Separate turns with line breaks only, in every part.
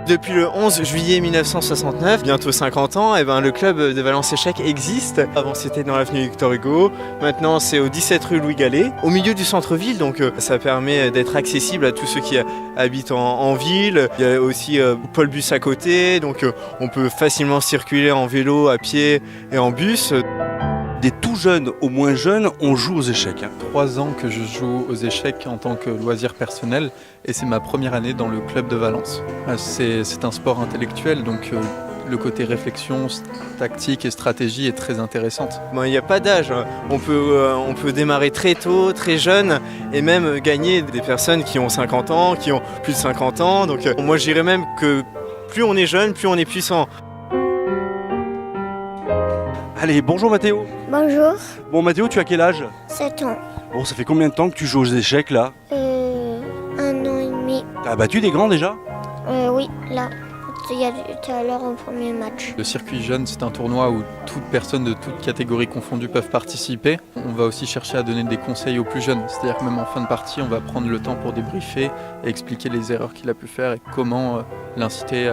Depuis le 11 juillet 1969, bientôt 50 ans, le club de Valence Échecs existe. Avant c'était dans l'avenue Victor Hugo, maintenant c'est au 17 rue Louis Gallet, au milieu du centre-ville, donc ça permet d'être accessible à tous ceux qui habitent en ville. Il y a aussi Paul Bus à côté, donc on peut facilement circuler en vélo, à pied et en bus.
Des tout jeunes aux moins jeunes, on joue aux échecs.
3 ans que je joue aux échecs en tant que loisir personnel et c'est ma première année dans le club de Valence. C'est un sport intellectuel, donc le côté réflexion, tactique et stratégie est très intéressante.
Il n'y a pas d'âge, on peut démarrer très tôt, très jeune et même gagner des personnes qui ont 50 ans, qui ont plus de 50 ans. Donc moi je dirais même que plus on est jeune, plus on est puissant.
Allez, bonjour Mathéo.
Bonjour,
Bon Mathéo, tu as quel âge?
7 ans.
Bon, ça fait combien de temps que tu joues aux échecs là?
1 an et demi.
T'as battu des grands déjà?
Oui, là, il y a tout à l'heure au premier match.
Le circuit jeune, c'est un tournoi où toute personne de toute catégorie confondue peuvent participer. On va aussi chercher à donner des conseils aux plus jeunes, c'est-à-dire que même en fin de partie, on va prendre le temps pour débriefer et expliquer les erreurs qu'il a pu faire et comment l'inciter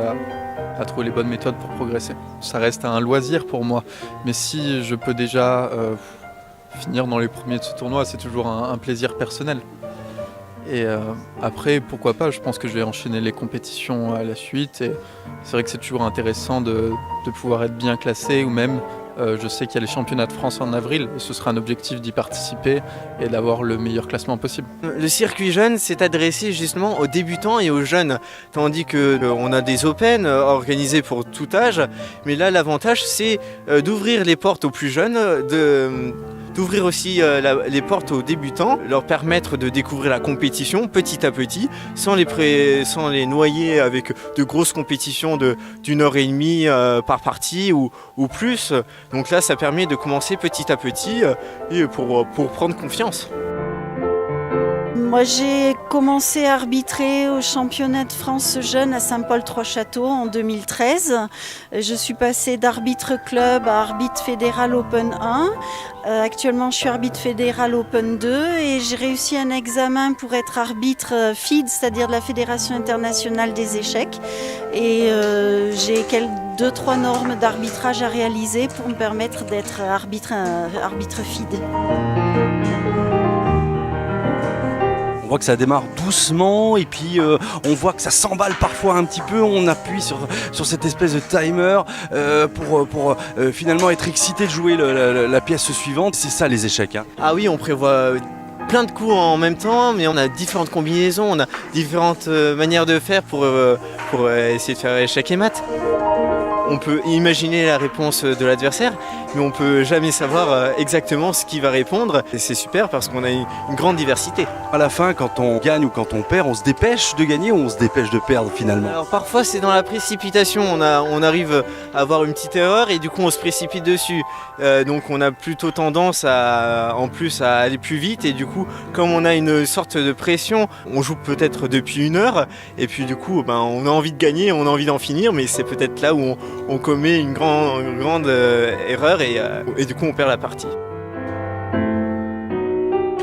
à trouver les bonnes méthodes pour progresser. Ça reste un loisir pour moi, mais si je peux déjà finir dans les premiers de ce tournoi, c'est toujours un plaisir personnel. Et après, pourquoi pas, je pense que je vais enchaîner les compétitions à la suite. Et c'est vrai que c'est toujours intéressant de pouvoir être bien classé ou même, je sais qu'il y a les championnats de France en avril et ce sera un objectif d'y participer et d'avoir le meilleur classement possible.
Le circuit jeune s'est adressé justement aux débutants et aux jeunes, tandis qu'on a des Open organisés pour tout âge. Mais là, l'avantage, c'est d'ouvrir les portes aux plus jeunes, d'ouvrir aussi les portes aux débutants, leur permettre de découvrir la compétition petit à petit, sans les noyer avec de grosses compétitions d'1 heure et demie par partie ou plus. Donc là, ça permet de commencer petit à petit et pour prendre confiance.
Moi, j'ai commencé à arbitrer au championnat de France jeune à Saint-Paul-Trois-Châteaux en 2013. Je suis passée d'arbitre club à arbitre fédéral Open 1. Actuellement, je suis arbitre fédéral Open 2 et j'ai réussi un examen pour être arbitre FIDE, c'est-à-dire de la Fédération internationale des échecs. Et j'ai 2-3 normes d'arbitrage à réaliser pour me permettre d'être arbitre FIDE.
On voit que ça démarre doucement et puis on voit que ça s'emballe parfois un petit peu. On appuie sur cette espèce de timer pour finalement être excité de jouer la pièce suivante. C'est ça les échecs.
Ah oui, on prévoit plein de coups en même temps, mais on a différentes combinaisons, on a différentes manières de faire pour essayer de faire échec et mat. On peut imaginer la réponse de l'adversaire, mais on ne peut jamais savoir exactement ce qu'il va répondre. Et c'est super parce qu'on a une grande diversité.
À la fin, quand on gagne ou quand on perd, on se dépêche de gagner ou on se dépêche de perdre finalement?
Alors parfois c'est dans la précipitation, on arrive à avoir une petite erreur et du coup on se précipite dessus. Donc on a plutôt tendance en plus à aller plus vite et du coup comme on a une sorte de pression, on joue peut-être depuis 1 heure et puis du coup on a envie de gagner, on a envie d'en finir, mais c'est peut-être là où on commet une grande erreur et du coup on perd la partie.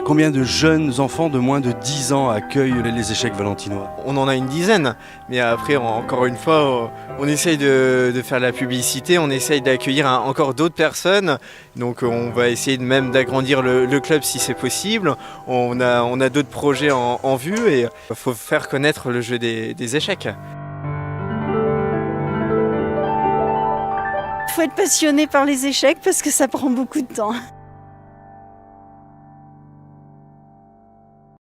Combien de jeunes enfants de moins de 10 ans accueillent les échecs valentinois?
On en a une dizaine, mais après encore une fois on essaye de faire la publicité, on essaye d'accueillir encore d'autres personnes, donc on va essayer même d'agrandir le club si c'est possible. On a d'autres projets en vue et il faut faire connaître le jeu des échecs.
Il faut être passionné par les échecs parce que ça prend beaucoup de temps.